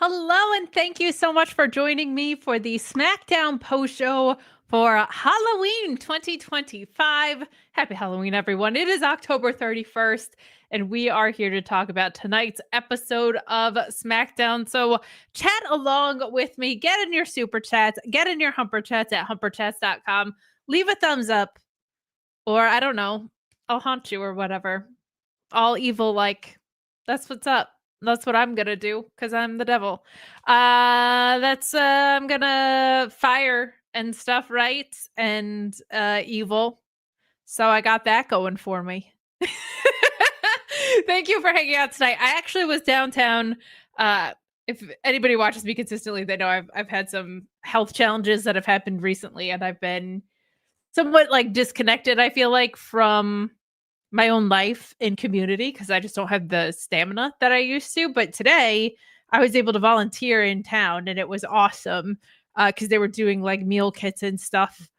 Hello, and thank you so much for joining me for the Smackdown post show for Halloween 2025. Happy Halloween, everyone. It is October 31st, and we are here to talk about tonight's episode of Smackdown. So, chat along with me, get in your super chats, get in your humper chats at humperchats.com, leave a thumbs up, or I don't know, I'll haunt you or whatever. All evil, like, that's what's up. That's what I'm gonna do because I'm the devil. I'm gonna fire and stuff, right? And evil. So I got that going for me. Thank you for hanging out tonight. I actually was downtown. If anybody watches me consistently, they know I've had some health challenges that have happened recently, and I've been somewhat like disconnected, I feel like, from my own life and community because I just don't have the stamina that I used to. But today I was able to volunteer in town and it was awesome because they were doing like meal kits and stuff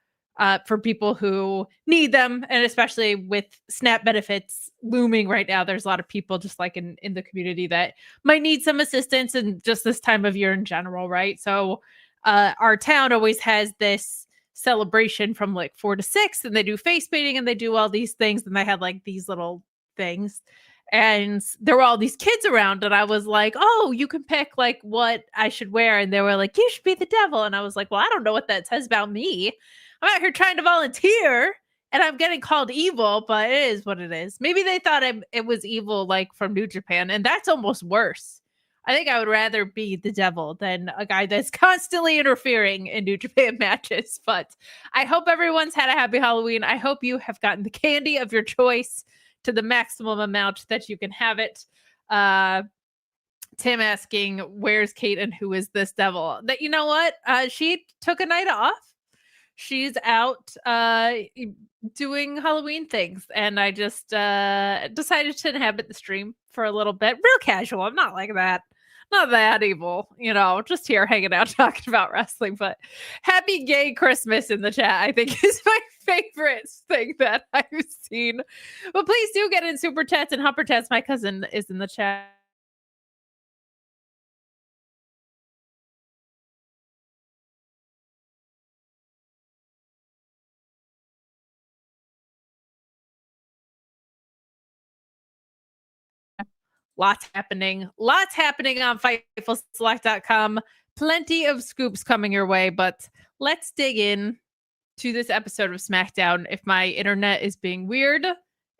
for people who need them. And especially with SNAP benefits looming right now, there's a lot of people just like in the community that might need some assistance and just this time of year in general, right? So our town always has this celebration from like 4 to 6 and they do face painting and they do all these things and they had like these little things and there were all these kids around and I was like, oh, you can pick like what I should wear, and they were like, you should be the devil, and I was like, well, I don't know what that says about me. I'm out here trying to volunteer and I'm getting called evil, but it is what it is. Maybe they thought it was evil like from New Japan, and that's almost worse. I think I would rather be the devil than a guy that's constantly interfering in New Japan matches. But I hope everyone's had a happy Halloween. I hope you have gotten the candy of your choice to the maximum amount that you can have it. Tim asking, where's Kate and who is this devil? That, you know what? She took a night off. She's out doing Halloween things. And I just decided to inhabit the stream for a little bit. Real casual. I'm not like that. Not that evil, just here hanging out talking about wrestling. But happy gay Christmas in the chat, I think, is my favorite thing that I've seen. But please do get in super chats and humper chats. My cousin is in the chat. Lots happening on FightfulSelect.com. Plenty of scoops coming your way, but let's dig in to this episode of SmackDown. If my internet is being weird,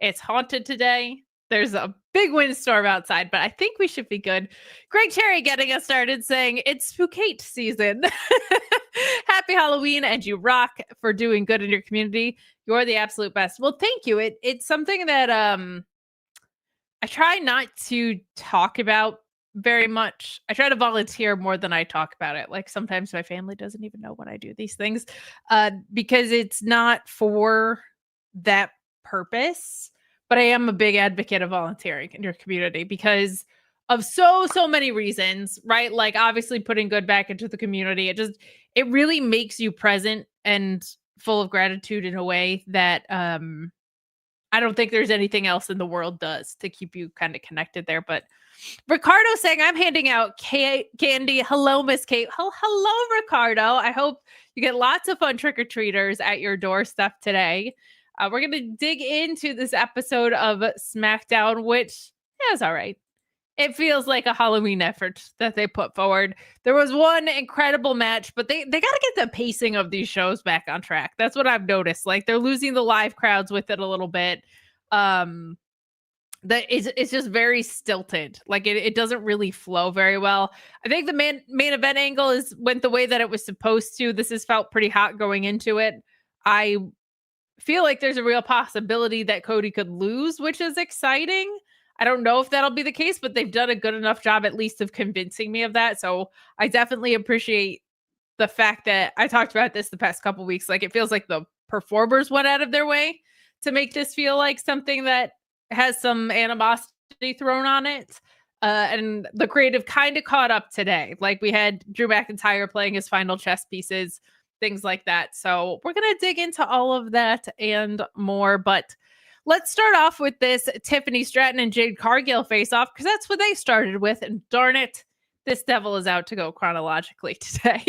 it's haunted today. There's a big windstorm outside, but I think we should be good. Greg Cherry getting us started saying it's Spookate season. Happy Halloween, and you rock for doing good in your community. You're the absolute best. Well, thank you. It's something that I try not to talk about very much. I try to volunteer more than I talk about it. Like sometimes my family doesn't even know when I do these things because it's not for that purpose. But I am a big advocate of volunteering in your community because of so many reasons, right? Like obviously putting good back into the community. It really makes you present and full of gratitude in a way that I don't think there's anything else in the world does to keep you kind of connected there. But Ricardo saying, I'm handing out candy. Hello, Miss Kate. Hello, Ricardo. I hope you get lots of fun trick-or-treaters at your doorstep today. We're going to dig into this episode of SmackDown, which is all right. It feels like a Halloween effort that they put forward. There was one incredible match, but they got to get the pacing of these shows back on track. That's what I've noticed. Like they're losing the live crowds with it a little bit. It's just very stilted. Like it doesn't really flow very well. I think the main event angle went the way that it was supposed to. This has felt pretty hot going into it. I feel like there's a real possibility that Cody could lose, which is exciting. I don't know if that'll be the case, but they've done a good enough job at least of convincing me of that. So I definitely appreciate the fact that I talked about this the past couple weeks. Like it feels like the performers went out of their way to make this feel like something that has some animosity thrown on it. And the creative kind of caught up today. Like we had Drew McIntyre playing his final chess pieces, things like that. So we're going to dig into all of that and more. But let's start off with this Tiffany Stratton and Jade Cargill face-off because that's what they started with. And darn it, this devil is out to go chronologically today.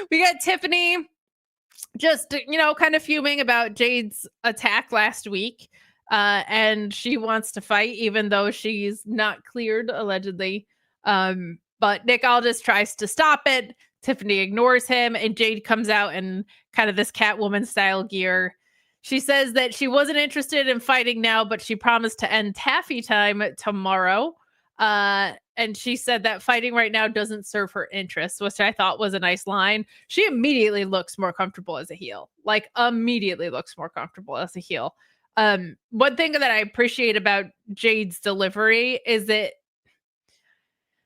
We got Tiffany just, kind of fuming about Jade's attack last week. And she wants to fight, even though she's not cleared, allegedly. But Nick Aldis tries to stop it. Tiffany ignores him, and Jade comes out in kind of this Catwoman style gear. She says that she wasn't interested in fighting now, but she promised to end Taffy time tomorrow. And she said that fighting right now doesn't serve her interests, which I thought was a nice line. She immediately looks more comfortable as a heel. Like, immediately looks more comfortable as a heel. One thing that I appreciate about Jade's delivery is that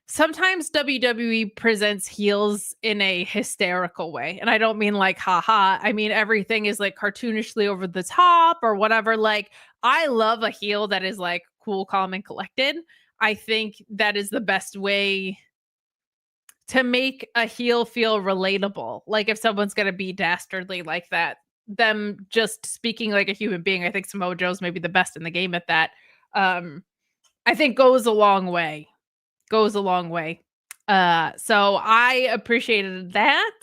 sometimes WWE presents heels in a hysterical way. And I don't mean like, haha. I mean, everything is like cartoonishly over the top or whatever. Like, I love a heel that is like cool, calm, and collected. I think that is the best way to make a heel feel relatable. Like, if someone's going to be dastardly like that, them just speaking like a human being, I think Samoa Joe's maybe the best in the game at that. I think goes a long way. Goes a long way. So I appreciated that.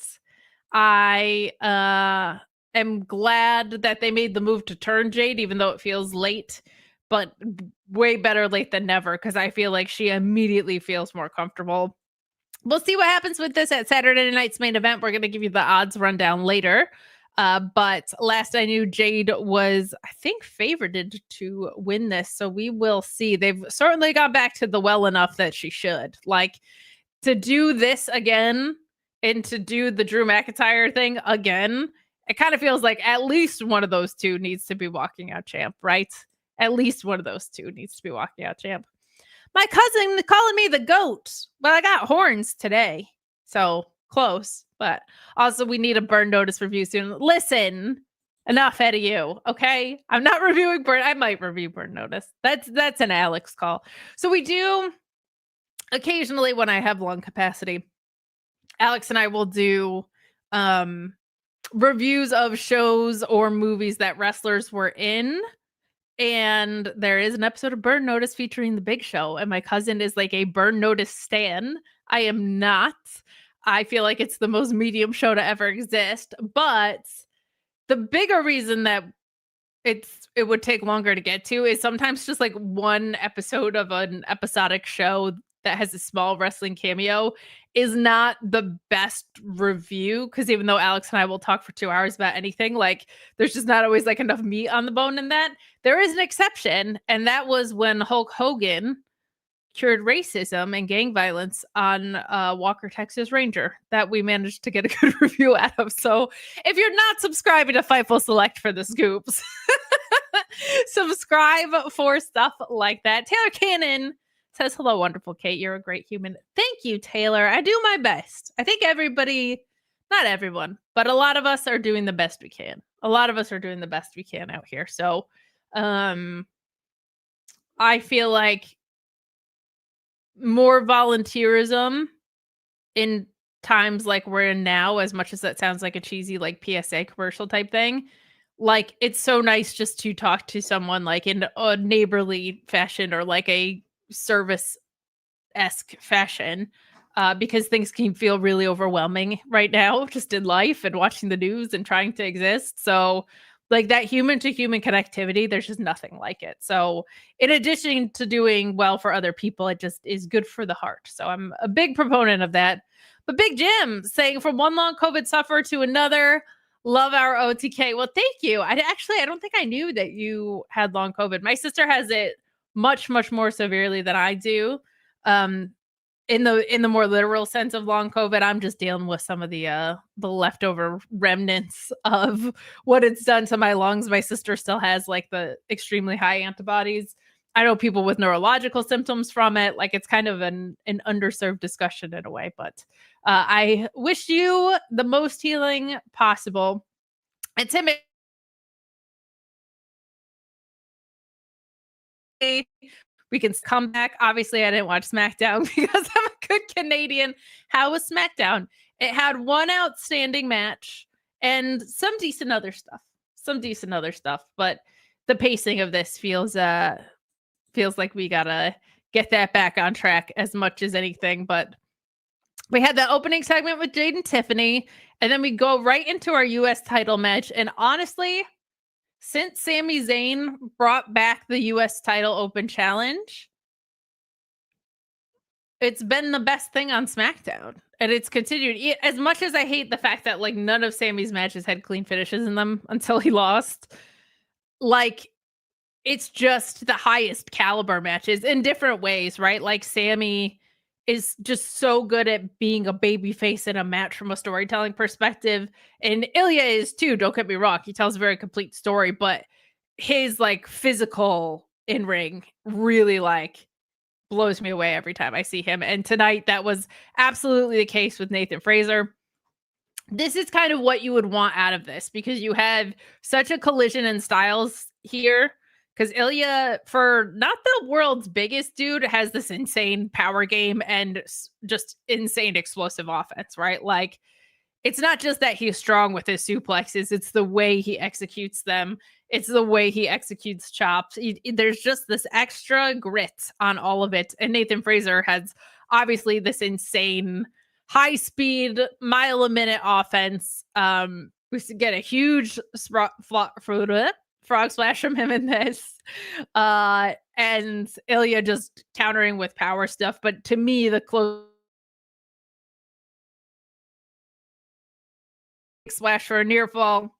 I am glad that they made the move to turn Jade, even though it feels late, but way better late than never, because I feel like she immediately feels more comfortable. We'll see what happens with this at Saturday night's main event. We're going to give you the odds rundown later. But last I knew, Jade was, I think, favored to win this. So we will see. They've certainly got back to the well enough that she should. Like, to do this again and to do the Drew McIntyre thing again, it kind of feels like at least one of those two needs to be walking out champ, right? At least one of those two needs to be walking out champ. My cousin calling me the goat. Well, I got horns today. So close. But also, we need a Burn Notice review soon. Listen, enough out of you, okay? I'm not reviewing Burn. I might review Burn Notice. That's an Alex call. So we do occasionally, when I have lung capacity, Alex and I will do reviews of shows or movies that wrestlers were in. And there is an episode of Burn Notice featuring The Big Show. And my cousin is like a Burn Notice stan. I am not. I feel like it's the most medium show to ever exist. But the bigger reason that it would take longer to get to is sometimes just like one episode of an episodic show that has a small wrestling cameo is not the best review, because even though Alex and I will talk for 2 hours about anything, like, there's just not always like enough meat on the bone in that. There is an exception, and that was when Hulk Hogan cured racism and gang violence on Walker, Texas Ranger, that we managed to get a good review out of. So if you're not subscribing to Fightful Select for the scoops, subscribe for stuff like that. Taylor Cannon says, hello, wonderful Kate. You're a great human. Thank you, Taylor. I do my best. I think everybody, not everyone, but a lot of us are doing the best we can. A lot of us are doing the best we can out here. So I feel like more volunteerism in times like we're in now, as much as that sounds like a cheesy like PSA commercial type thing, like, it's so nice just to talk to someone like in a neighborly fashion or like a service-esque fashion, because things can feel really overwhelming right now just in life and watching the news and trying to exist. So like, that human to human connectivity, there's just nothing like it. So in addition to doing well for other people, it just is good for the heart. So I'm a big proponent of that. But Big Jim saying, from one long COVID sufferer to another, love our OTK. Well, thank you. I don't think I knew that you had long COVID. My sister has it much, much more severely than I do. In the more literal sense of long COVID, I'm just dealing with some of the leftover remnants of what it's done to my lungs. My sister still has like the extremely high antibodies. I know people with neurological symptoms from it. Like, it's kind of an underserved discussion in a way, but I wish you the most healing possible. And Tim, we can come back. Obviously, I didn't watch Smackdown because I'm a good Canadian. How was Smackdown? It had one outstanding match and some decent other stuff. But the pacing of this feels like we gotta get that back on track as much as anything. But we had that opening segment with Jade and Tiffany, and then we go right into our US title match. And honestly, since Sami Zayn brought back the US title open challenge, it's been the best thing on SmackDown. And it's continued. As much as I hate the fact that like none of Sami's matches had clean finishes in them until he lost, like it's just the highest caliber matches in different ways, right? Like Sami is just so good at being a babyface in a match from a storytelling perspective. And Ilja is too, don't get me wrong. He tells a very complete story, but his like physical in ring really like blows me away every time I see him. And tonight that was absolutely the case with Nathan Fraser. This is kind of what you would want out of this because you have such a collision in styles here. Because Ilja, for not the world's biggest dude, has this insane power game and just insane explosive offense, right? Like, it's not just that he's strong with his suplexes, it's the way he executes them. It's the way he executes chops. There's just this extra grit on all of it. And Nathan Fraser has obviously this insane high speed, mile a minute offense. We get a huge frog splash from him in this. And Ilja just countering with power stuff. But to me, the close splash for a near fall.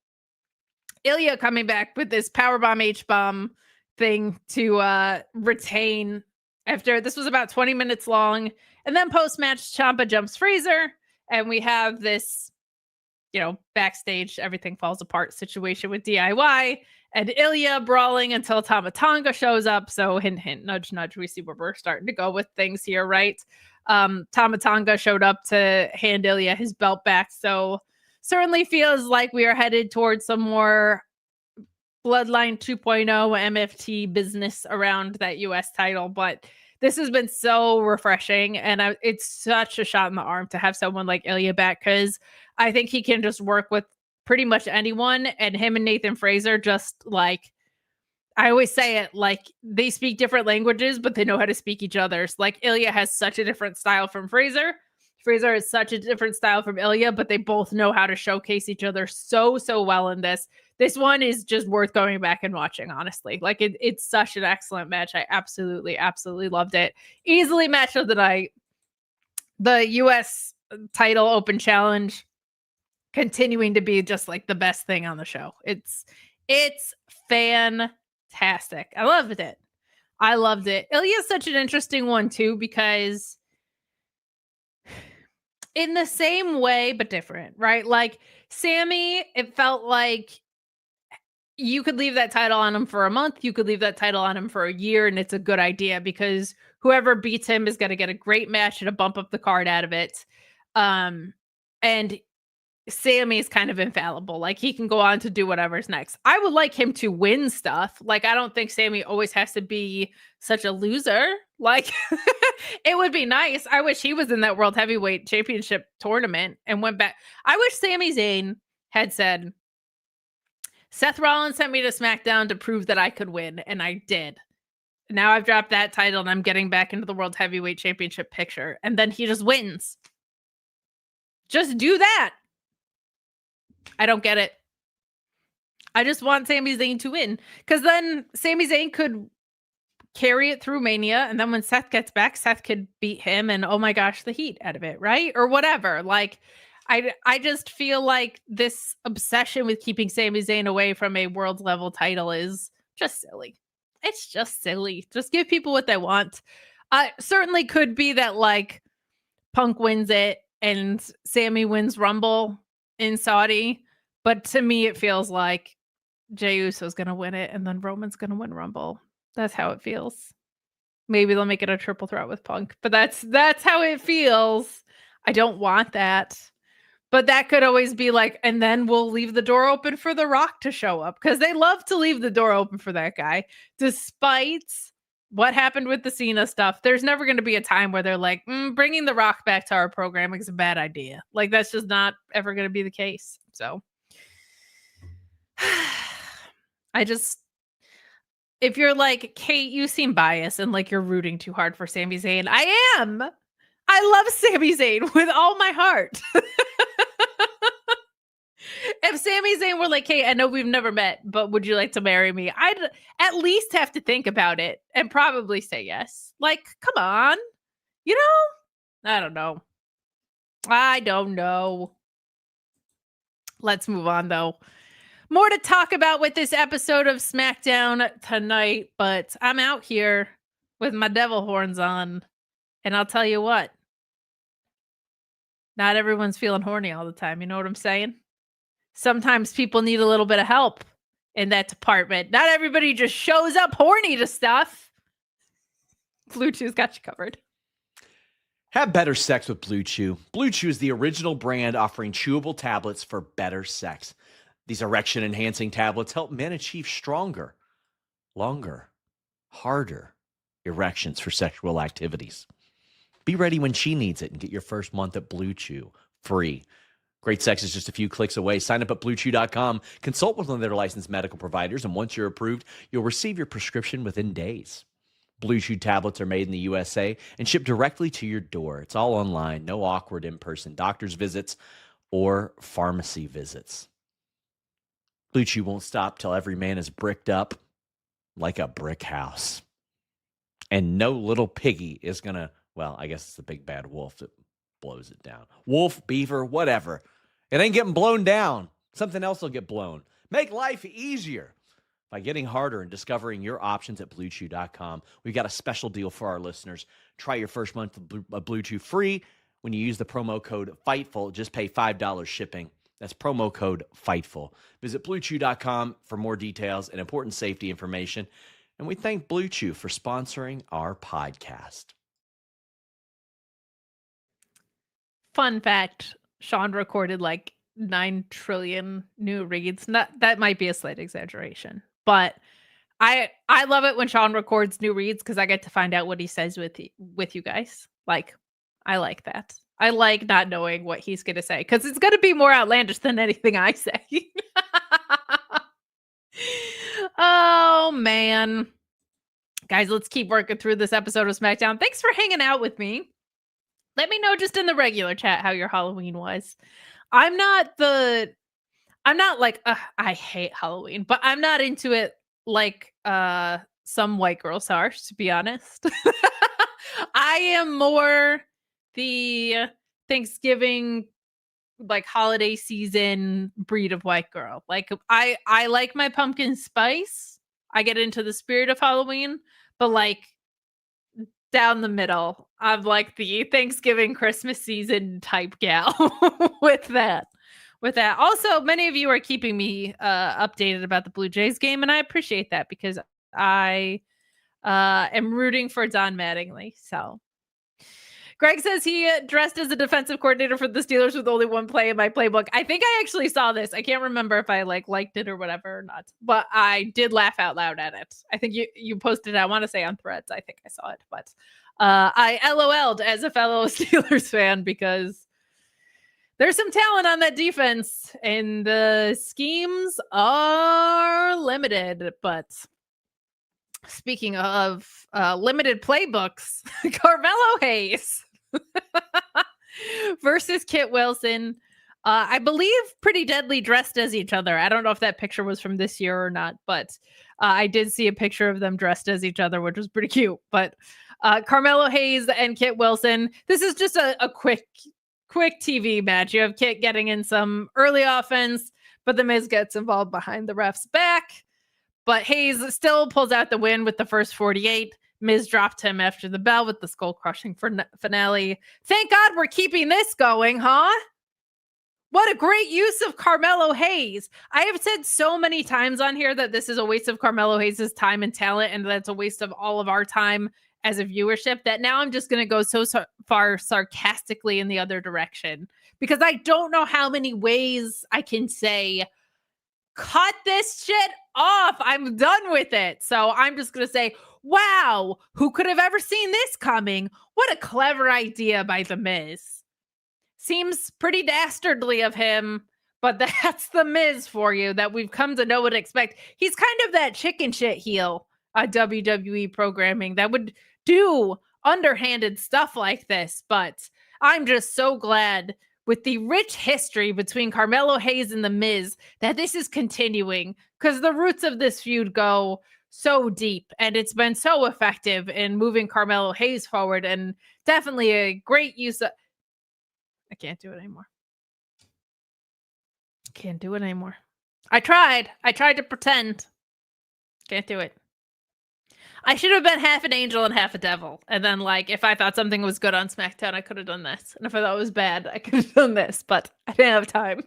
Ilja coming back with this powerbomb H-bomb thing to retain after this was about 20 minutes long. And then post-match, Ciampa jumps Fraser. And we have this, backstage, everything falls apart situation with DIY. And Ilja brawling until Tama Tonga shows up. So hint, hint, nudge, nudge. We see where we're starting to go with things here, right? Tama Tonga showed up to hand Ilja his belt back. So certainly feels like we are headed towards some more Bloodline 2.0 MFT business around that US title. But this has been so refreshing. And it's such a shot in the arm to have someone like Ilja back because I think he can just work with pretty much anyone. And him and Nathan Fraser just like, I always say it, like they speak different languages, but they know how to speak each other's. Like Ilja has such a different style from Fraser. Fraser is such a different style from Ilja, but they both know how to showcase each other so well in this. This one is just worth going back and watching, honestly. Like it's such an excellent match. I absolutely loved it. Easily match of the night. The US title open challenge continuing to be just like the best thing on the show. It's fantastic. I loved it. Ilja is such an interesting one too, because in the same way, but different, right? Like Sami, it felt like you could leave that title on him for a month. You could leave that title on him for a year. And it's a good idea because whoever beats him is going to get a great match and a bump up the card out of it. And Sami is kind of infallible. Like he can go on to do whatever's next. I would like him to win stuff. Like I don't think Sami always has to be such a loser. Like it would be nice. I wish he was in that World Heavyweight Championship tournament and went back. I wish Sami Zayn had said, Seth Rollins sent me to SmackDown to prove that I could win, and I did. Now I've dropped that title and I'm getting back into the World Heavyweight Championship picture. And then he just wins. Just do that. I don't get it. I just want Sami Zayn to win. Because then Sami Zayn could carry it through Mania. And then when Seth gets back, Seth could beat him. And oh my gosh, the heat out of it, right? Or whatever. Like, I just feel like this obsession with keeping Sami Zayn away from a world level title is just silly. It's just silly. Just give people what they want. Certainly could be that like Punk wins it and Sami wins Rumble in Saudi. But to me, it feels like Jey Uso's going to win it and then Roman's going to win Rumble. That's how it feels. Maybe they'll make it a triple threat with Punk, but that's how it feels. I don't want that. But that could always be like, and then we'll leave the door open for The Rock to show up because they love to leave the door open for that guy. Despite what happened with the Cena stuff, there's never going to be a time where they're like, bringing The Rock back to our programming is a bad idea. Like, that's just not ever going to be the case. So, if you're like, Kate, you seem biased and like you're rooting too hard for Sami Zayn, I am. I love Sami Zayn with all my heart. If Sami Zayn were like, hey, I know we've never met, but would you like to marry me? I'd at least have to think about it and probably say yes. Like, come on. You know? I don't know. I don't know. Let's move on, though. More to talk about with this episode of SmackDown tonight, but I'm out here with my devil horns on, and I'll tell you what. Not everyone's feeling horny all the time. You know what I'm saying? Sometimes people need a little bit of help in that department. Not everybody just shows up horny to stuff. Blue Chew's got you covered. Have better sex with Blue Chew. Blue Chew is the original brand offering chewable tablets for better sex. These erection-enhancing tablets help men achieve stronger, longer, harder erections for sexual activities. Be ready when she needs it and get your first month at Blue Chew free. Great sex is just a few clicks away. Sign up at BlueChew.com. Consult with one of their licensed medical providers, and once you're approved, you'll receive your prescription within days. Blue Chew tablets are made in the USA and shipped directly to your door. It's all online, no awkward in-person doctor's visits or pharmacy visits. Blue Chew won't stop till every man is bricked up like a brick house. And no little piggy is going to, well, I guess it's the big bad wolf that blows it down. Wolf, beaver, whatever. It ain't getting blown down. Something else will get blown. Make life easier by getting harder and discovering your options at BlueChew.com. We've got a special deal for our listeners. Try your first month of Blue Chew free when you use the promo code FIGHTFUL. Just pay $5 shipping. That's promo code FIGHTFUL. Visit BlueChew.com for more details and important safety information. And we thank Blue Chew for sponsoring our podcast. Fun fact, Sean recorded like 9 trillion new reads. That might be a slight exaggeration, but I love it when Sean records new reads because I get to find out what he says with you guys. Like, I like that. I like not knowing what he's going to say because it's going to be more outlandish than anything I say. Oh, man. Guys, let's keep working through this episode of SmackDown. Thanks for hanging out with me. Let me know just in the regular chat how your Halloween was. I'm not like, I hate Halloween, but I'm not into it like some white girls are, to be honest. I am more the Thanksgiving, like holiday season breed of white girl. Like I like my pumpkin spice. I get into the spirit of Halloween, but like down the middle, I'm like the Thanksgiving Christmas season type gal with that. Also, many of you are keeping me updated about the Blue Jays game, and I appreciate that because I am rooting for Don Mattingly. So Greg says he dressed as a defensive coordinator for the Steelers with only one play in my playbook. I think I actually saw this. I can't remember if I liked it or whatever or not, but I did laugh out loud at it. I think you posted it, I want to say on Threads. I think I saw it, but I LOL'd as a fellow Steelers fan because there's some talent on that defense and the schemes are limited. But speaking of limited playbooks, Carmelo Hayes versus Kit Wilson. I believe Pretty Deadly dressed as each other. I don't know if that picture was from this year or not, but I did see a picture of them dressed as each other, which was pretty cute. But Carmelo Hayes and Kit Wilson. This is just a quick TV match. You have Kit getting in some early offense, but the Miz gets involved behind the ref's back. But Hayes still pulls out the win with the first 48. Miz dropped him after the bell with the skull-crushing finale. Thank God we're keeping this going, huh? What a great use of Carmelo Hayes. I have said so many times on here that this is a waste of Carmelo Hayes' time and talent, and that's a waste of all of our time as a viewership, that now I'm just going to go so far sarcastically in the other direction because I don't know how many ways I can say, cut this shit off. I'm done with it. So I'm just going to say, wow, who could have ever seen this coming? What a clever idea by The Miz. Seems pretty dastardly of him, but that's The Miz for you that we've come to know and expect. He's kind of that chicken shit heel WWE programming that would do underhanded stuff like this. But I'm just so glad with the rich history between Carmelo Hayes and The Miz that this is continuing, because the roots of this feud go so deep and it's been so effective in moving Carmelo Hayes forward, and definitely a great use of... I can't do it anymore. Can't do it anymore. I tried to pretend. Can't do it. I should have been half an angel and half a devil. And then, like, if I thought something was good on SmackDown, I could have done this. And if I thought it was bad, I could have done this. But I didn't have time.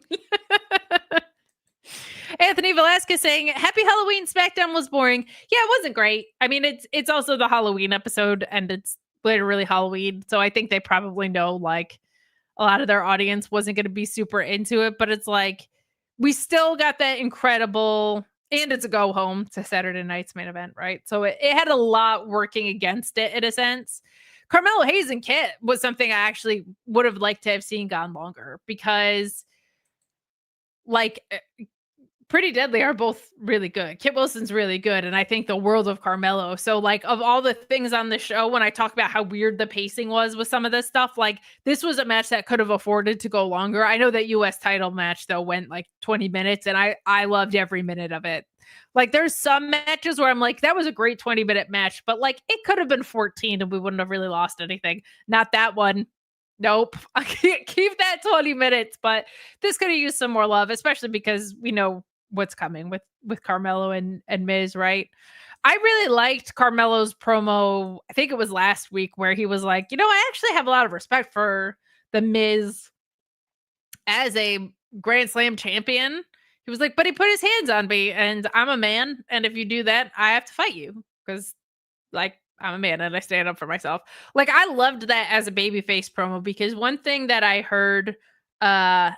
Anthony Velasquez saying, "Happy Halloween, SmackDown was boring." Yeah, it wasn't great. I mean, it's also the Halloween episode, and it's literally Halloween. So I think they probably know, like, a lot of their audience wasn't going to be super into it. But it's like, we still got that incredible... And it's a go home to Saturday night's main event, right? So it had a lot working against it in a sense. Carmelo Hayes and Kit was something I actually would have liked to have seen gone longer, because, like, Pretty Deadly are both really good. Kit Wilson's really good, and I think the world of Carmelo. So, like, of all the things on the show, when I talk about how weird the pacing was with some of this stuff, like, this was a match that could have afforded to go longer. I know that US title match, though, went like 20 minutes, and I loved every minute of it. Like, there's some matches where I'm like, that was a great 20-minute match, but, like, it could have been 14 and we wouldn't have really lost anything. Not that one. Nope. I can't keep that 20 minutes, but this could have used some more love, especially because we know what's coming with Carmelo and Miz, right? I really liked Carmelo's promo. I think it was last week, where he was like, I actually have a lot of respect for the Miz as a Grand Slam champion. He was like, but he put his hands on me, and I'm a man, and if you do that, I have to fight you, because, like, I'm a man and I stand up for myself. Like, I loved that as a babyface promo, because one thing that I heard, I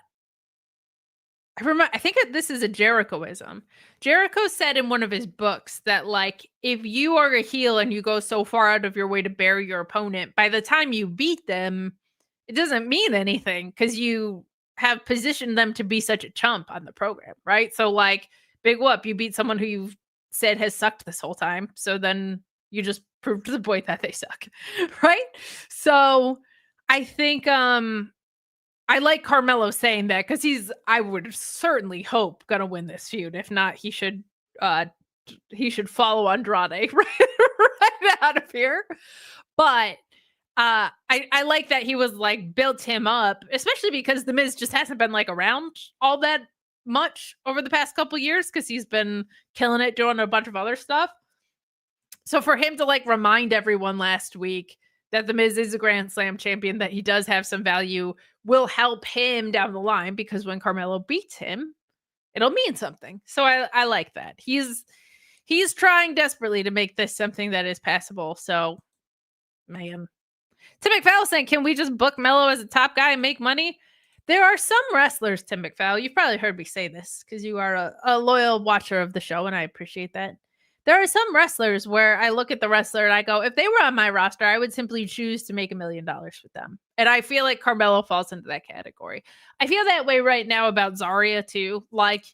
think this is a Jerichoism. Jericho said in one of his books that, like, if you are a heel and you go so far out of your way to bury your opponent, by the time you beat them, it doesn't mean anything, because you have positioned them to be such a chump on the program, right? So, like, big whoop, you beat someone who you've said has sucked this whole time. So then you just prove to the point that they suck, right? So I think I like Carmelo saying that, because I would certainly hope, gonna win this feud. If not, he should follow Andrade right out of here. But I like that he was like, built him up, especially because the Miz just hasn't been like around all that much over the past couple years, because he's been killing it doing a bunch of other stuff. So for him to, like, remind everyone last week that the Miz is a Grand Slam champion, that he does have some value, will help him down the line, because when Carmelo beats him, it'll mean something. So I like that. He's trying desperately to make this something that is passable. So, man. Tim McPhail saying, can we just book Melo as a top guy and make money? There are some wrestlers, Tim McPhail. You've probably heard me say this, because you are a loyal watcher of the show, and I appreciate that. There are some wrestlers where I look at the wrestler and I go, if they were on my roster, I would simply choose to make $1 million with them. And I feel like Carmelo falls into that category. I feel that way right now about Zarya too. Like,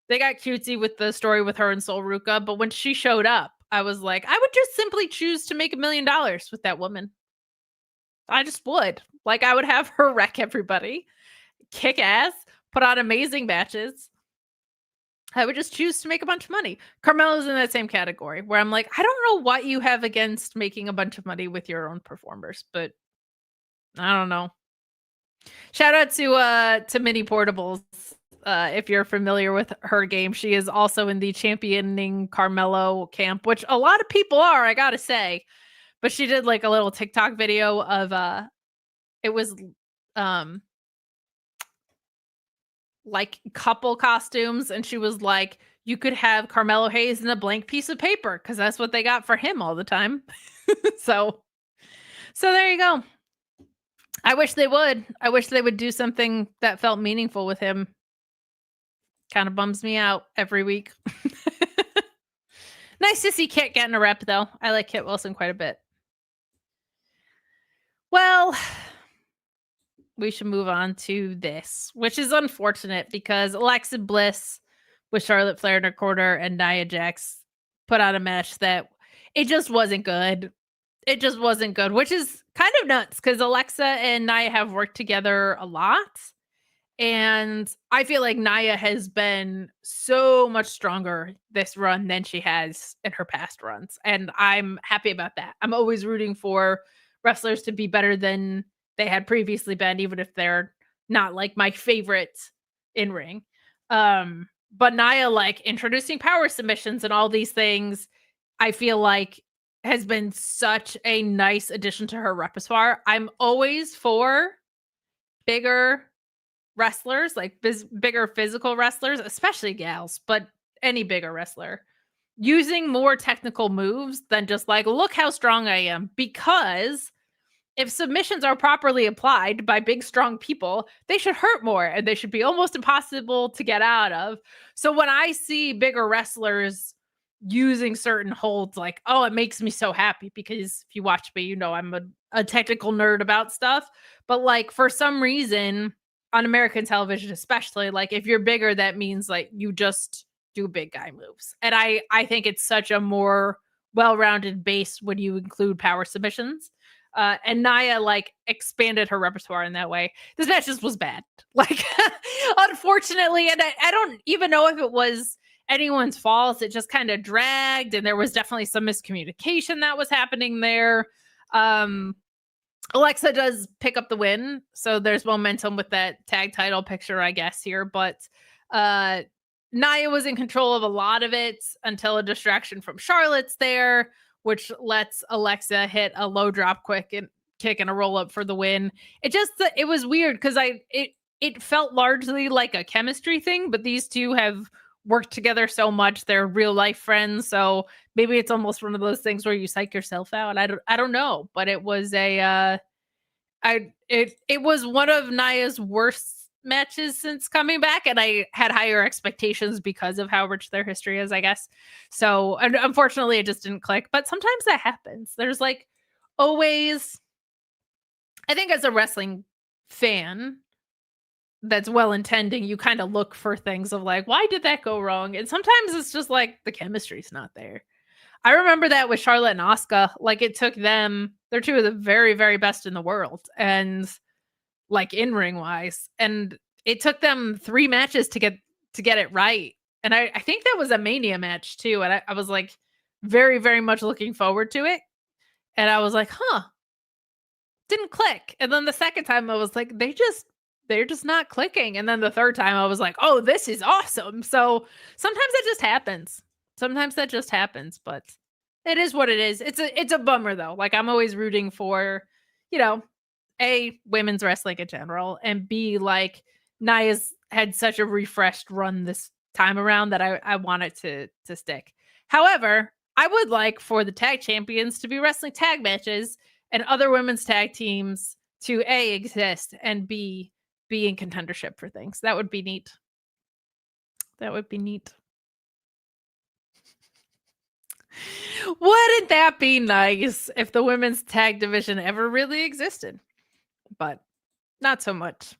they got cutesy with the story with her and Sol Ruka, but when she showed up, I was like, I would just simply choose to make $1 million with that woman. I just would. Like, I would have her wreck everybody, kick ass, put on amazing matches. I would just choose to make a bunch of money. Carmelo's in that same category, where I'm like, I don't know what you have against making a bunch of money with your own performers, but I don't know. Shout out to Mini Portables. If you're familiar with her game, she is also in the championing Carmelo camp, which a lot of people are, I gotta say. But she did like a little TikTok video of it was like couple costumes, and she was like, you could have Carmelo Hayes in a blank piece of paper, because that's what they got for him all the time. so there you go. I wish they would do something that felt meaningful with him. Kind of bums me out every week. Nice to see Kit getting a rep, though. I like Kit Wilson quite a bit. Well, we should move on to this, which is unfortunate, because Alexa Bliss with Charlotte Flair in her corner and Nia Jax put on a match that it just wasn't good. It just wasn't good, which is kind of nuts because Alexa and Nia have worked together a lot. And I feel like Nia has been so much stronger this run than she has in her past runs. And I'm happy about that. I'm always rooting for wrestlers to be better than they had previously been, even if they're not like my favorite in ring. But Nia, like introducing power submissions and all these things, I feel like has been such a nice addition to her repertoire. I'm always for bigger wrestlers, like bigger physical wrestlers, especially gals, but any bigger wrestler, using more technical moves than just like, look how strong I am. Because if submissions are properly applied by big, strong people, they should hurt more and they should be almost impossible to get out of. So when I see bigger wrestlers using certain holds, like, oh, it makes me so happy because if you watch me, you know I'm a technical nerd about stuff. But like for some reason on American television, especially, like if you're bigger, that means like you just do big guy moves. And I think it's such a more well-rounded base when you include power submissions. And Nia like expanded her repertoire in that way. This match just was bad. Like, unfortunately, and I don't even know if it was anyone's fault. It just kind of dragged, and there was definitely some miscommunication that was happening there. Alexa does pick up the win, so there's momentum with that tag title picture, I guess, here. But Nia was in control of a lot of it until a distraction from Charlotte's there, which lets Alexa hit a low drop quick and kick and a roll up for the win. It was weird because it felt largely like a chemistry thing, but these two have worked together so much. They're real life friends. So maybe it's almost one of those things where you psych yourself out. I don't know, but it was it was one of Nia's worst matches since coming back, and I had higher expectations because of how rich their history is, I guess. So unfortunately it just didn't click, but sometimes that happens. There's like always, I think as a wrestling fan that's well-intending, you kind of look for things of like, why did that go wrong? And sometimes it's just like the chemistry's not there. I remember that with Charlotte and Asuka. Like it took them, they're two of the very, very best in the world. And like in-ring wise. And it took them 3 matches to get it right. And I think that was a Mania match too. And I was like very, very much looking forward to it. And I was like, didn't click. And then the second time I was like, they're just not clicking. And then the third time I was like, oh, this is awesome. So sometimes that just happens. But it is what it is. It's a bummer though. Like I'm always rooting for, A, women's wrestling in general, and B, like Nia's had such a refreshed run this time around that I want it to stick. However, I would like for the tag champions to be wrestling tag matches and other women's tag teams to A, exist, and B, be in contendership for things. That would be neat. Wouldn't that be nice if the women's tag division ever really existed? But not so much.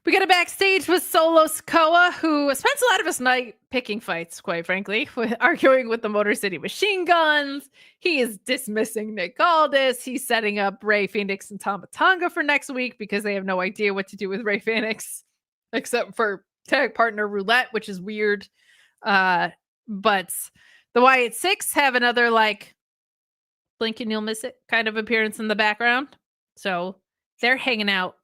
We got a backstage with Solo Sikoa, who spends a lot of his night picking fights, quite frankly, arguing with the Motor City Machine Guns. He is dismissing Nick Aldis. He's setting up Rey Fenix and Tama Tonga for next week because they have no idea what to do with Rey Fenix except for tag partner roulette, which is weird. But the Wyatt Six have another like blink and you'll miss it kind of appearance in the background. So they're hanging out,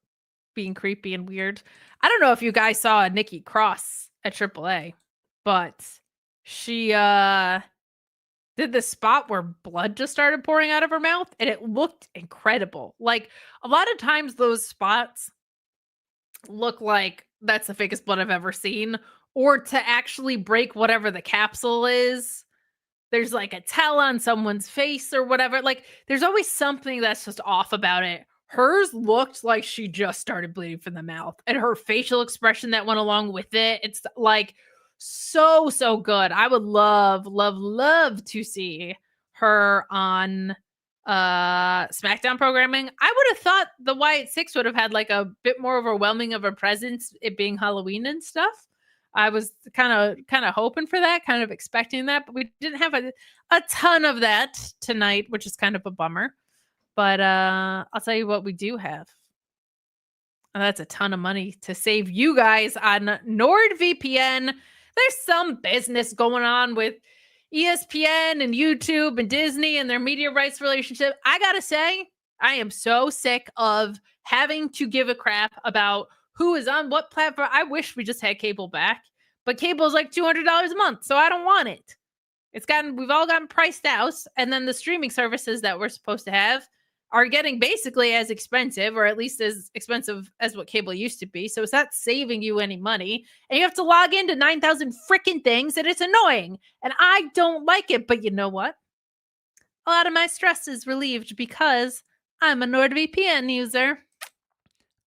being creepy and weird. I don't know if you guys saw Nikki Cross at AAA, but she did this spot where blood just started pouring out of her mouth, and it looked incredible. Like a lot of times those spots look like that's the fakest blood I've ever seen, or to actually break whatever the capsule is. There's like a tell on someone's face or whatever. Like there's always something that's just off about it. Hers looked like she just started bleeding from the mouth, and her facial expression that went along with it. It's like so good. I would love to see her on SmackDown programming. I would have thought the Wyatt Six would have had like a bit more overwhelming of a presence, it being Halloween and stuff. I was kind of hoping for that, kind of expecting that, but we didn't have a ton of that tonight, which is kind of a bummer. But I'll tell you what we do have. And that's a ton of money to save you guys on NordVPN. There's some business going on with ESPN and YouTube and Disney and their media rights relationship. I gotta say, I am so sick of having to give a crap about who is on what platform. I wish we just had cable back, but cable is like $200 a month, so I don't want it. We've all gotten priced out, and then the streaming services that we're supposed to have are getting basically as expensive, or at least as expensive as what cable used to be. So it's not saving you any money, and you have to log into 9,000 freaking things, and it's annoying, and I don't like it. But you know what? A lot of my stress is relieved because I'm a NordVPN user.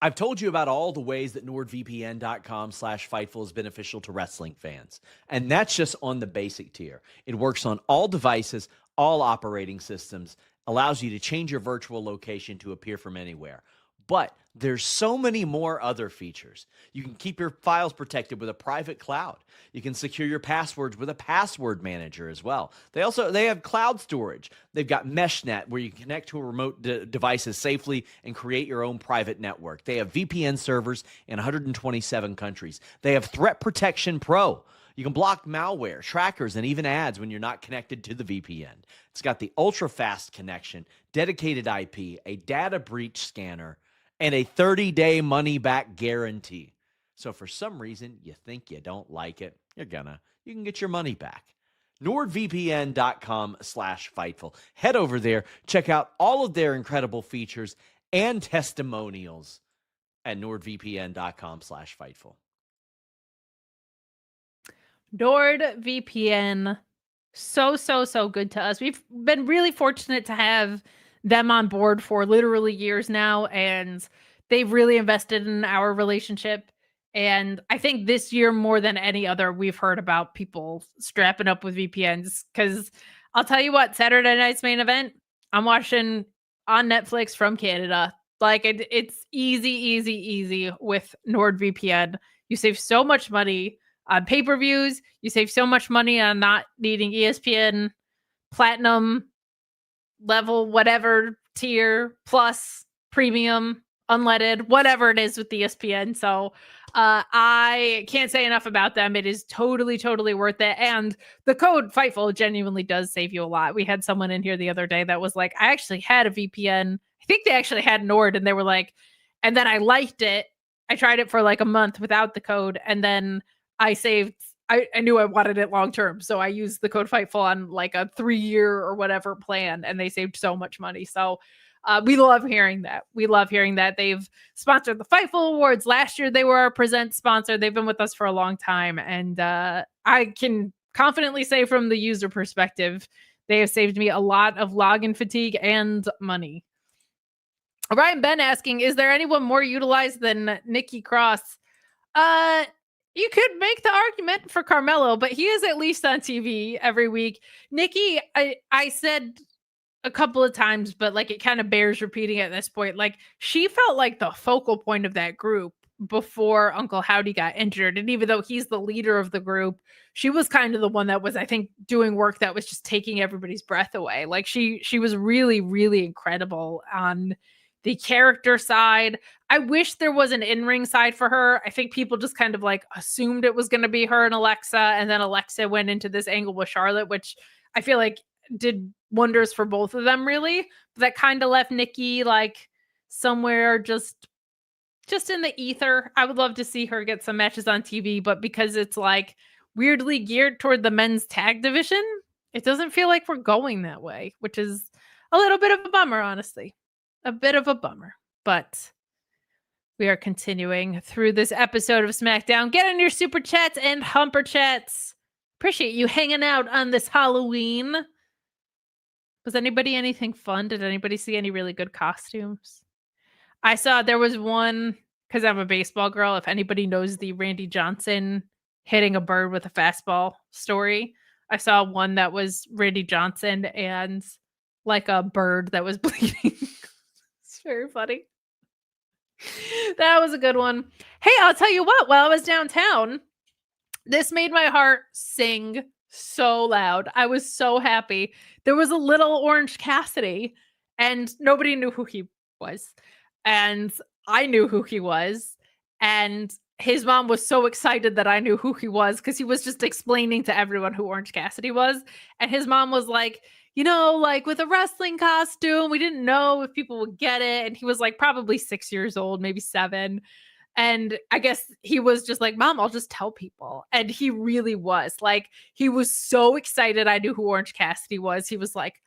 I've told you about all the ways that NordVPN.com/Fightful is beneficial to wrestling fans. And that's just on the basic tier. It works on all devices, all operating systems, allows you to change your virtual location to appear from anywhere. But there's so many more other features. You can keep your files protected with a private cloud. You can secure your passwords with a password manager as well. They have cloud storage. They've got MeshNet where you can connect to a remote devices safely and create your own private network. They have VPN servers in 127 countries. They have Threat Protection Pro. You can block malware, trackers, and even ads when you're not connected to the VPN. It's got the ultra-fast connection, dedicated IP, a data breach scanner, and a 30-day money-back guarantee. So for some reason you think you don't like it, you can get your money back. NordVPN.com/Fightful. Head over there, check out all of their incredible features and testimonials at NordVPN.com/Fightful. NordVPN, so good to us. We've been really fortunate to have them on board for literally years now, and they've really invested in our relationship. And I think this year more than any other, we've heard about people strapping up with VPNs, because I'll tell you what, Saturday night's main event, I'm watching on Netflix from Canada. Like it's easy with NordVPN. You save so much money on pay-per-views. You save so much money on not needing ESPN Platinum level, whatever tier, plus premium, unleaded, whatever it is with ESPN. So I can't say enough about them. It is totally worth it. And the code Fightful genuinely does save you a lot. We had someone in here the other day that was like, I actually had a VPN. I think they actually had Nord, and they were like, and then I liked it. I tried it for like a month without the code, and then I knew I wanted it long term, so I used the code Fightful on like a 3-year or whatever plan, and they saved so much money. So we love hearing that. We love hearing that. They've sponsored the Fightful Awards. Last year, they were our present sponsor. They've been with us for a long time, and I can confidently say from the user perspective, they have saved me a lot of login fatigue and money. Ryan Ben asking, is there anyone more utilized than Nikki Cross? You could make the argument for Carmelo, but he is at least on TV every week. Nikki, I said a couple of times, but like it kind of bears repeating at this point. Like she felt like the focal point of that group before Uncle Howdy got injured. And even though he's the leader of the group, she was kind of the one that was, I think, doing work that was just taking everybody's breath away. Like she was really incredible on the character side. I wish there was an in-ring side for her. I think people just kind of like assumed it was going to be her and Alexa, and then Alexa went into this angle with Charlotte, which I feel like did wonders for both of them, really. But that kind of left Nikki like somewhere just in the ether. I would love to see her get some matches on TV, but because it's like weirdly geared toward the men's tag division, it doesn't feel like we're going that way, which is a little bit of a bummer, honestly. A bit of a bummer, but we are continuing through this episode of SmackDown. Get in your super chats and humper chats. Appreciate you hanging out on this Halloween. Was anybody anything fun? Did anybody see any really good costumes? I saw there was one, because I'm a baseball girl, if anybody knows the Randy Johnson hitting a bird with a fastball story, I saw one that was Randy Johnson and like a bird that was bleeding. Very funny. That was a good one. Hey, I'll tell you what, while I was downtown, This made my heart sing so loud. I was so happy. There was a little Orange Cassidy, and nobody knew who he was. And I knew who he was. And his mom was so excited that I knew who he was because he was just explaining to everyone who Orange Cassidy was. And his mom was like, like with a wrestling costume, we didn't know if people would get it. And he was like probably 6 years old, maybe 7. And I guess he was just like, Mom, I'll just tell people. And he really was. Like, he was so excited I knew who Orange Cassidy was. He was like,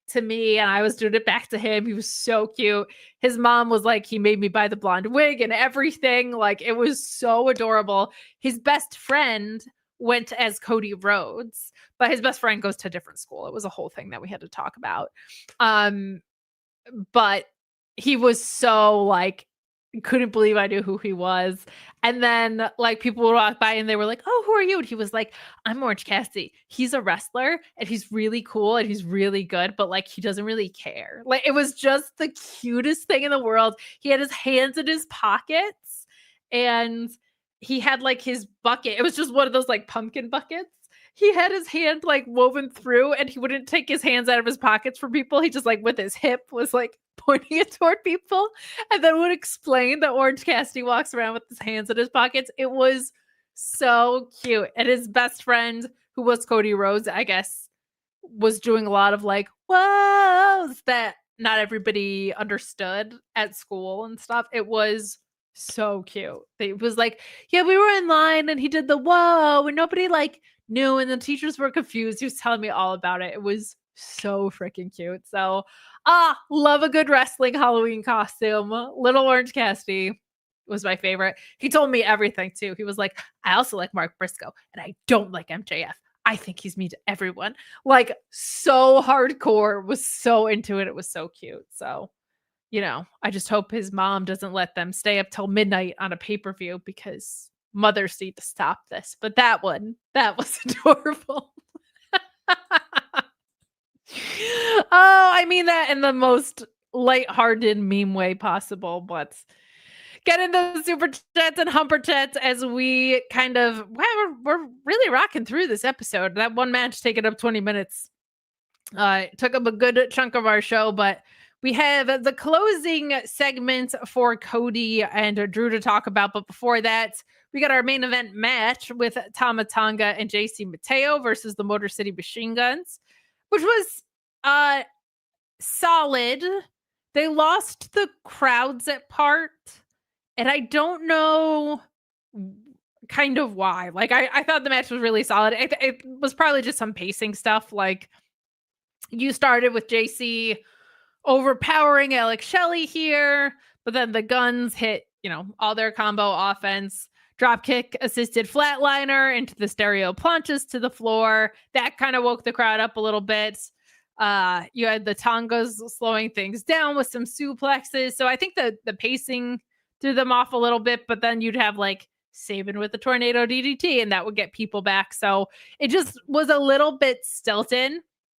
to me, and I was doing it back to him. He was so cute. His mom was like, he made me buy the blonde wig and everything. Like, it was so adorable. His best friend went as Cody Rhodes, but his best friend goes to a different school. It was a whole thing that we had to talk about. But he was so like, couldn't believe I knew who he was. And then like people would walk by and they were like, oh, who are you? And he was like, I'm Orange Cassidy. He's a wrestler and he's really cool and he's really good, but like he doesn't really care. Like it was just the cutest thing in the world. He had his hands in his pockets and he had like his bucket. It was just one of those like pumpkin buckets. He had his hand like woven through and he wouldn't take his hands out of his pockets for people. He just like with his hip was like pointing it toward people and then would explain that Orange Cassidy walks around with his hands in his pockets. It was so cute. And his best friend, who was Cody Rhodes, I guess, was doing a lot of like, whoas that not everybody understood at school and stuff. It was so cute. It was like, yeah, we were in line and he did the whoa and nobody like knew and the teachers were confused. He was telling me all about it. It was so freaking cute. So love a good wrestling Halloween costume. Little Orange Cassidy was my favorite. He told me everything too. He was like, I also like Mark Briscoe and I don't like MJF. I think he's mean to everyone. Like so hardcore, was so into it. It was so cute. So, I just hope his mom doesn't let them stay up till midnight on a pay-per-view because mothers need to stop this. But that was adorable. Oh, I mean that in the most lighthearted meme way possible, but get in those super chats and humper chats as we kind of, we're really rocking through this episode. That one match taking up 20 minutes. It took up a good chunk of our show, but we have the closing segment for Cody and Drew to talk about. But before that, we got our main event match with Tama Tonga and JC Mateo versus the Motor City Machine Guns, which was solid. They lost the crowds at part, and I don't know kind of why. Like, I thought the match was really solid. It was probably just some pacing stuff. Like, you started with JC overpowering Alex Shelley here, but then the Guns hit, all their combo offense. Dropkick assisted flatliner into the stereo planches to the floor. That kind of woke the crowd up a little bit. You had the Tongas slowing things down with some suplexes. So I think the pacing threw them off a little bit, but then you'd have like Sabin with the tornado DDT and that would get people back. So it just was a little bit stilted.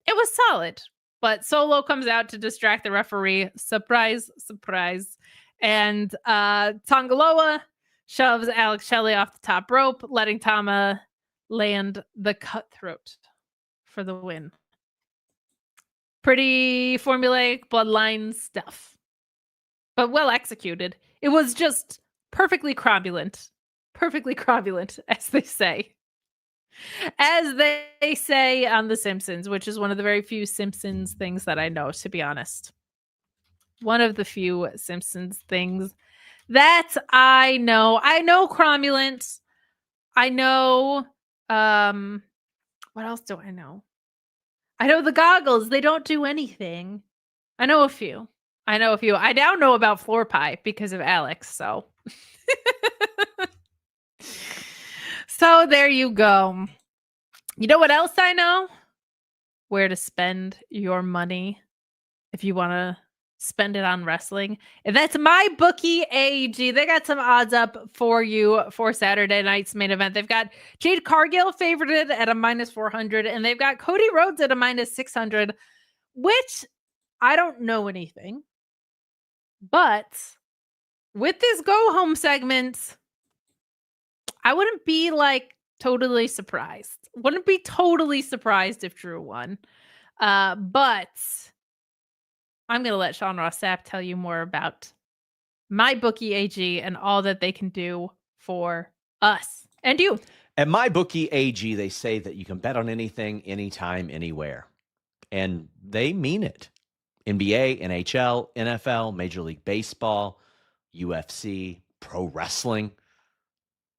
It was solid, but Solo comes out to distract the referee. Surprise, surprise. And Tongaloa shoves Alex Shelley off the top rope, letting Tama land the cutthroat for the win. Pretty formulaic bloodline stuff, but well executed. It was just perfectly cromulent, as they say. As they say on The Simpsons, which is one of the very few Simpsons things that I know, to be honest. One of the few Simpsons things that I know. I know cromulent. I know, what else do I know? I know the goggles. They don't do anything. I know a few. I now know about floor pie because of Alex. So, so there you go. You know what else I know? Where to spend your money if you want to spend it on wrestling. And that's MyBookie AG. They got some odds up for you for Saturday night's main event. They've got Jade Cargill favorited at a -400, and they've got Cody Rhodes at a -600, which I don't know anything. But with this go home segment, I wouldn't be like totally surprised. Wouldn't be totally surprised if Drew won. But I'm going to let Sean Ross Sapp tell you more about MyBookie AG and all that they can do for us and you. At MyBookie AG, they say that you can bet on anything, anytime, anywhere. And they mean it. NBA, NHL, NFL, Major League Baseball, UFC, pro wrestling.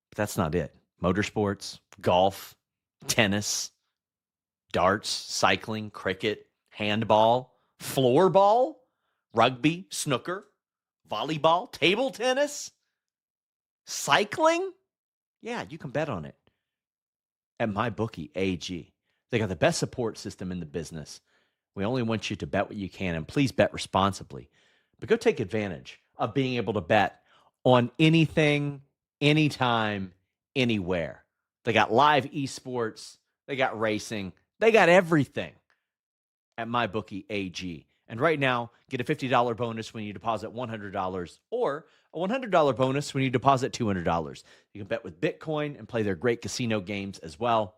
But that's not it. Motorsports, golf, tennis, darts, cycling, cricket, handball, floorball, rugby, snooker, volleyball, table tennis, cycling. Yeah, you can bet on it at MyBookie AG. They got the best support system in the business. We only want you to bet what you can, and please bet responsibly. But go take advantage of being able to bet on anything, anytime, anywhere. They got live esports. They got racing. They got everything at MyBookie AG. And right now, get a $50 bonus when you deposit $100 or a $100 bonus when you deposit $200. You can bet with Bitcoin and play their great casino games as well.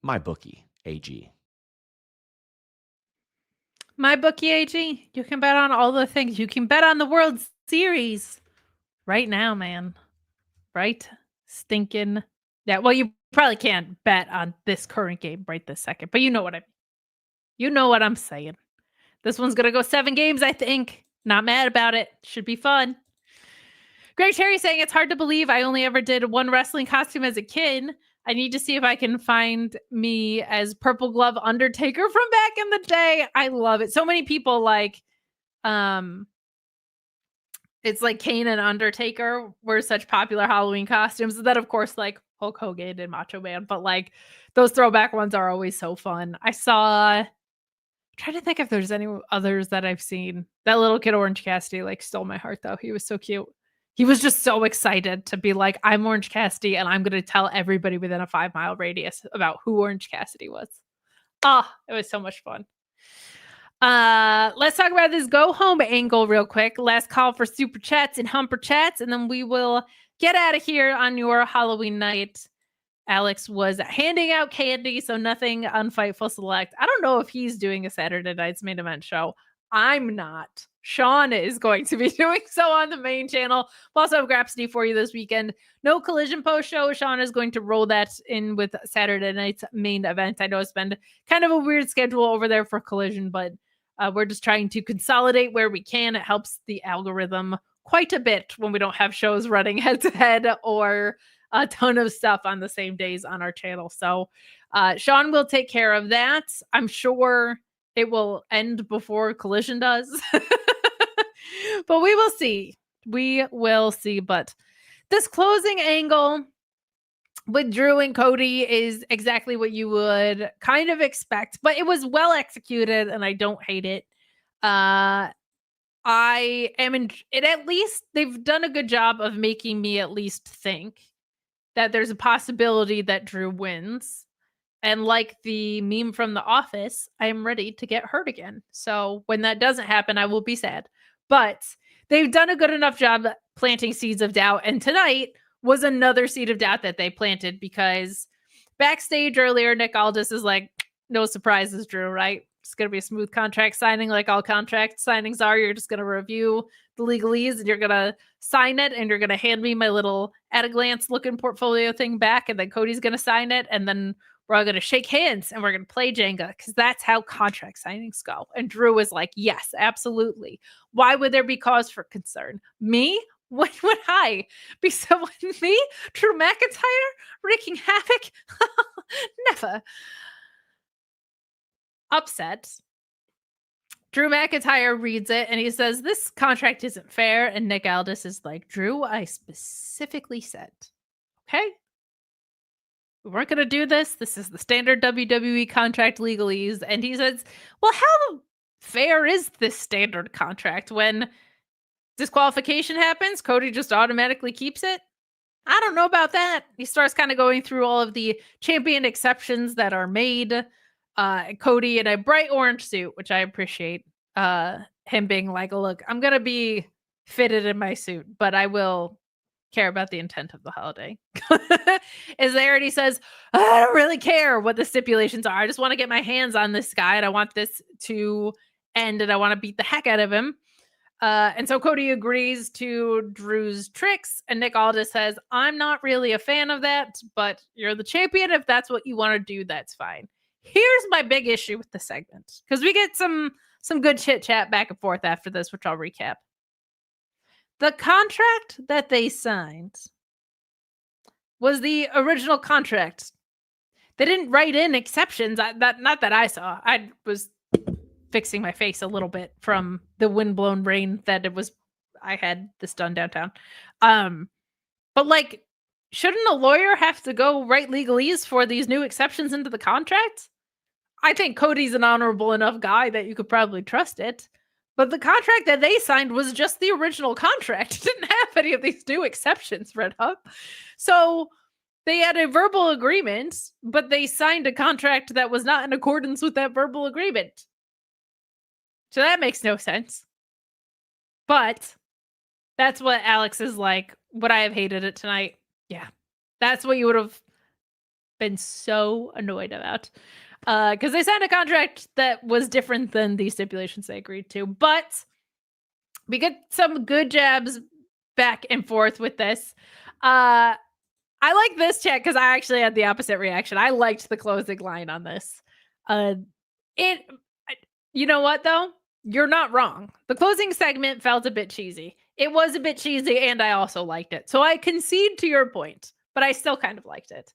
MyBookie AG. MyBookie AG, you can bet on all the things. You can bet on the World Series right now, man. Right? Stinking. Yeah, well, you probably can't bet on this current game right this second, but you know what I mean. You know what I'm saying. This one's going to go 7 games, I think. Not mad about it. Should be fun. Greg Cherry saying, it's hard to believe I only ever did one wrestling costume as a kid. I need to see if I can find me as Purple Glove Undertaker from back in the day. I love it. So many people like, it's like Kane and Undertaker were such popular Halloween costumes. And then, of course, like Hulk Hogan and Macho Man. But like those throwback ones are always so fun. I'm trying to think if there's any others that I've seen. That little kid, Orange Cassidy, like stole my heart, though. He was so cute. He was just so excited to be like, I'm Orange Cassidy, and I'm going to tell everybody within a 5-mile radius about who Orange Cassidy was. It was so much fun. Let's talk about this go home angle real quick. Last call for super chats and humper chats, and then we will get out of here on your Halloween night. Alex was handing out candy, so nothing on Fightful Select. I don't know if he's doing a Saturday night's main event show. I'm not. Sean is going to be doing so on the main channel. We'll also have Grapsity for you this weekend. No Collision post show. Sean is going to roll that in with Saturday night's main event. I know it's been kind of a weird schedule over there for Collision, but we're just trying to consolidate where we can. It helps the algorithm quite a bit when we don't have shows running head to head or a ton of stuff on the same days on our channel. So Sean will take care of that. I'm sure it will end before Collision does. But we will see. We will see. But this closing angle with Drew and Cody is exactly what you would kind of expect. But it was well executed, and I don't hate it. I am in it. At least they've done a good job of making me at least think that there's a possibility that Drew wins. And like the meme from The Office, I am ready to get hurt again. So when that doesn't happen, I will be sad. But they've done a good enough job planting seeds of doubt. And tonight was another seed of doubt that they planted, because backstage earlier, Nick Aldis is like, no surprises, Drew, right? It's going to be a smooth contract signing like all contract signings are. You're just going to review the legalese and you're going to sign it, and you're going to hand me my little at a glance looking portfolio thing back, and then Cody's going to sign it, and then we're all going to shake hands and we're going to play Jenga, because that's how contract signings go. And Drew was like, yes, absolutely. Why would there be cause for concern? Me? When would I be someone? Me? Drew McIntyre? Wreaking havoc? Never. Upset. Drew McIntyre reads it and he says, this contract isn't fair. And Nick Aldis is like, Drew, I specifically said, okay, we weren't going to do this. This is the standard WWE contract legalese. And he says, well, how fair is this standard contract? When disqualification happens, Cody just automatically keeps it? I don't know about that. He starts kind of going through all of the champion exceptions that are made. Cody in a bright orange suit, which I appreciate. Him being like, look, I'm going to be fitted in my suit, but I will care about the intent of the holiday. Is there, and he says, I don't really care what the stipulations are. I just want to get my hands on this guy, and I want this to end, and I want to beat the heck out of him. And so Cody agrees to Drew's tricks, and Nick Aldis says, I'm not really a fan of that, but you're the champion. If that's what you want to do, that's fine. Here's my big issue with the segment, because we get some good chit chat back and forth after this, which I'll recap. The contract that they signed was the original contract. They didn't write in exceptions. Not that I saw. I was fixing my face a little bit from the windblown rain that I had this done downtown. But like, shouldn't a lawyer have to go write legalese for these new exceptions into the contract? I think Cody's an honorable enough guy that you could probably trust it. But the contract that they signed was just the original contract. It didn't have any of these new exceptions read up. So they had a verbal agreement, but they signed a contract that was not in accordance with that verbal agreement. So that makes no sense. But that's what Alex is like. Would I have hated it tonight? Yeah. That's what you would have been so annoyed about. Because they signed a contract that was different than the stipulations they agreed to. But we get some good jabs back and forth with this. I like this chat because I actually had the opposite reaction. I liked the closing line on this. You know what, though? You're not wrong. The closing segment felt a bit cheesy. It was a bit cheesy, and I also liked it. So I concede to your point, but I still kind of liked it.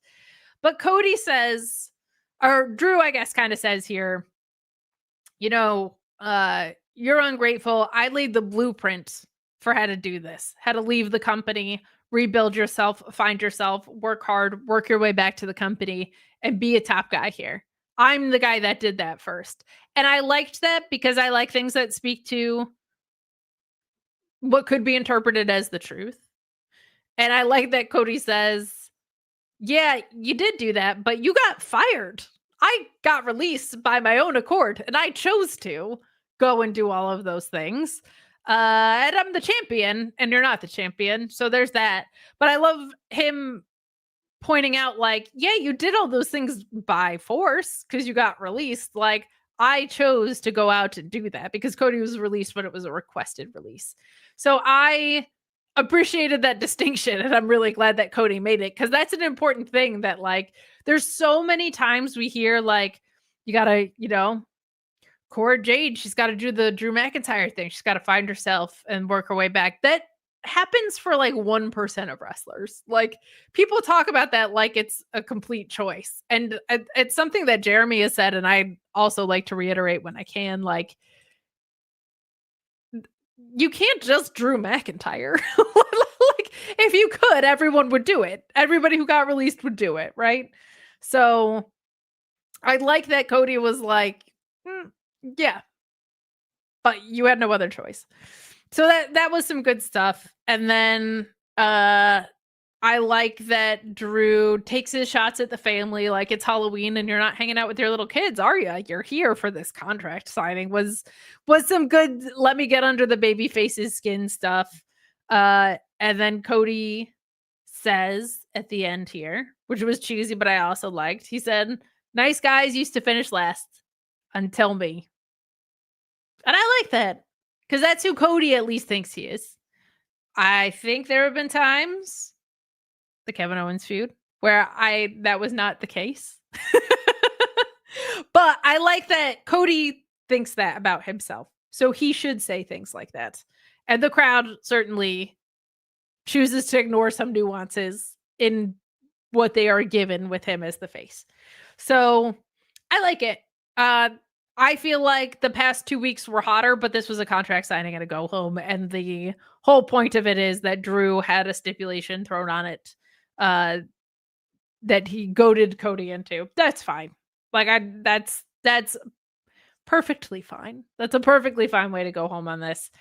But Cody says, or Drew, I guess, kind of says here, you're ungrateful. I laid the blueprint for how to do this, how to leave the company, rebuild yourself, find yourself, work hard, work your way back to the company, and be a top guy here. I'm the guy that did that first. And I liked that because I like things that speak to what could be interpreted as the truth. And I like that Cody says, yeah, you did do that, but you got fired. I got released by my own accord, and I chose to go and do all of those things. And I'm the champion, and you're not the champion. So there's that. But I love him pointing out, like, yeah, you did all those things by force because you got released. Like, I chose to go out and do that because Cody was released, but it was a requested release. So I appreciated that distinction, and I'm really glad that Cody made it, because that's an important thing that, like, there's so many times we hear, like, you gotta, Cora Jade, she's got to do the Drew McIntyre thing. She's got to find herself and work her way back. That happens for like 1% of wrestlers. Like, people talk about that like it's a complete choice. And it's something that Jeremy has said, and I also like to reiterate when I can, like, you can't just Drew McIntyre. Like, if you could, everyone would do it. Everybody who got released would do it, right? So I like that Cody was like, yeah, but you had no other choice. So that was some good stuff. And then I like that Drew takes his shots at the family like it's Halloween and you're not hanging out with your little kids, are you? You're here for this contract signing. Was some good, let me get under the baby face's skin stuff. And then Cody says at the end here, which was cheesy, but I also liked, he said, nice guys used to finish last until me. And I like that, because that's who Cody at least thinks he is. I think there have been times, the Kevin Owens feud, where that was not the case. But I like that Cody thinks that about himself. So he should say things like that. And the crowd certainly chooses to ignore some nuances in what they are given with him as the face. So I like it. I feel like the past 2 weeks were hotter, but this was a contract signing and a go home. And the whole point of it is that Drew had a stipulation thrown on it that he goaded Cody into. That's fine. Like, that's perfectly fine. That's a perfectly fine way to go home on this.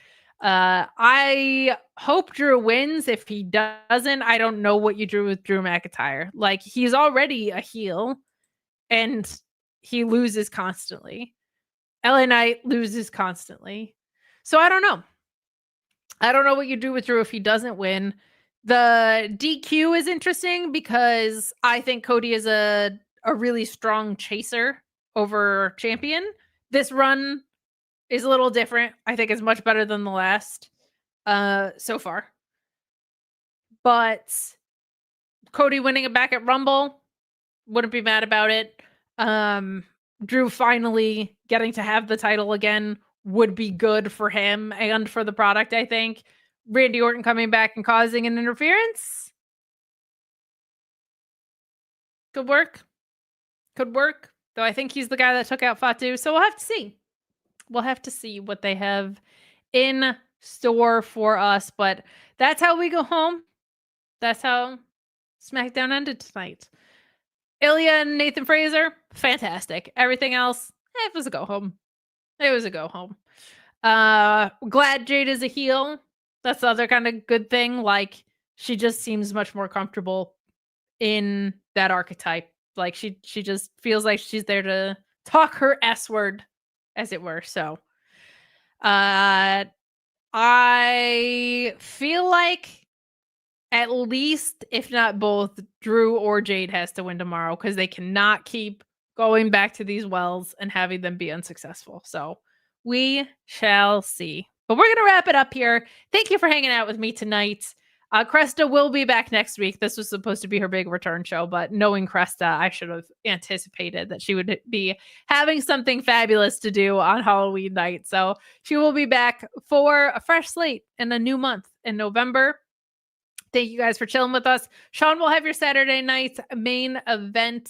I hope Drew wins. If he doesn't, I don't know what you do with Drew McIntyre. Like, he's already a heel and he loses constantly. LA Knight loses constantly. So I don't know. I don't know what you do with Drew if he doesn't win. The DQ is interesting because I think Cody is a really strong chaser over champion. This run is a little different. I think it's much better than the last so far. But Cody winning it back at Rumble, wouldn't be mad about it. Drew finally getting to have the title again would be good for him and for the product, I think. Randy Orton coming back and causing an interference could work. Could work. Though I think he's the guy that took out Fatu. So we'll have to see. We'll have to see what they have in store for us. But that's how we go home. That's how SmackDown ended tonight. Ilja and Nathan Fraser, fantastic. Everything else, it was a go home. It was a go home. Glad Jade is a heel. That's the other kind of good thing. Like, she just seems much more comfortable in that archetype. Like, she just feels like she's there to talk her S word, as it were. So, I feel like at least, if not both, Drew or Jade has to win tomorrow because they cannot keep going back to these wells and having them be unsuccessful. So we shall see. But we're going to wrap it up here. Thank you for hanging out with me tonight. Cresta will be back next week. This was supposed to be her big return show, but knowing Cresta, I should have anticipated that she would be having something fabulous to do on Halloween night. So she will be back for a fresh slate in a new month in November. Thank you guys for chilling with us. Sean will have your Saturday night main event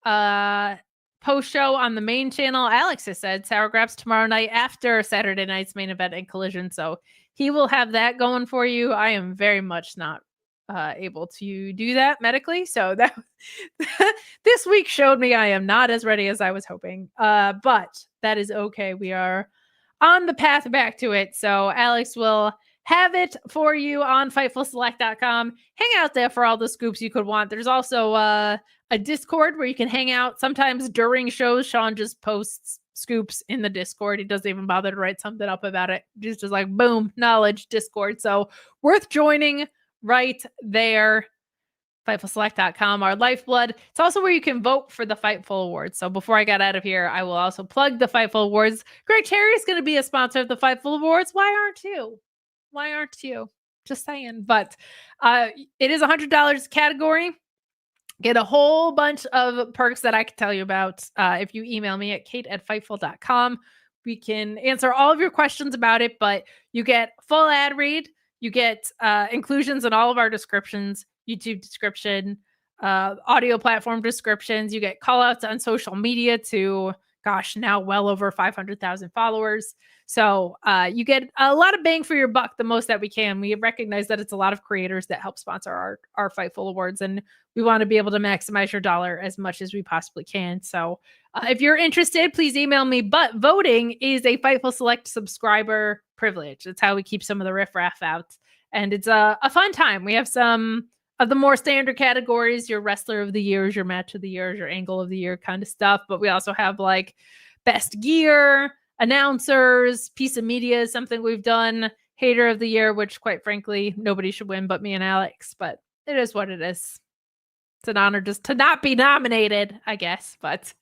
post show on the main channel. Alex has said Sour Graps tomorrow night after Saturday night's main event and Collision. So he will have that going for you. I am very much not able to do that medically. So that this week showed me I am not as ready as I was hoping. But that is okay. We are on the path back to it. So Alex will have it for you on FightfulSelect.com. Hang out there for all the scoops you could want. There's also a Discord where you can hang out. Sometimes during shows, Sean just posts scoops in the Discord. He doesn't even bother to write something up about it. He's just like, boom, knowledge, Discord. So worth joining right there. FightfulSelect.com, our lifeblood. It's also where you can vote for the Fightful Awards. So before I got out of here, I will also plug the Fightful Awards. Greg Terry is going to be a sponsor of the Fightful Awards. Why aren't you? Why aren't you? Just saying. But it is $100 category. Get a whole bunch of perks that I can tell you about if you email me at kate@fightful.com. We can answer all of your questions about it, but you get full ad read. You get inclusions in all of our descriptions, YouTube description, audio platform descriptions. You get call outs on social media to, gosh, now well over 500,000 followers. So you get a lot of bang for your buck, the most that we can. We recognize that it's a lot of creators that help sponsor our Fightful Awards, and we want to be able to maximize your dollar as much as we possibly can. So if you're interested, please email me. But voting is a Fightful Select subscriber privilege. That's how we keep some of the riffraff out. And it's a fun time. We have some of the more standard categories, your wrestler of the years, your match of the years, your angle of the year kind of stuff. But we also have like best gear, announcers, piece of media is something we've done, hater of the year, which quite frankly, nobody should win but me and Alex, but it is what it is. It's an honor just to not be nominated, I guess. But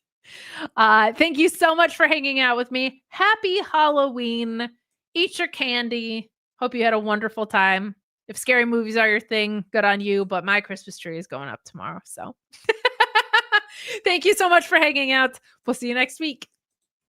thank you so much for hanging out with me. Happy Halloween. Eat your candy. Hope you had a wonderful time. If scary movies are your thing, good on you. But my Christmas tree is going up tomorrow. So thank you so much for hanging out. We'll see you next week.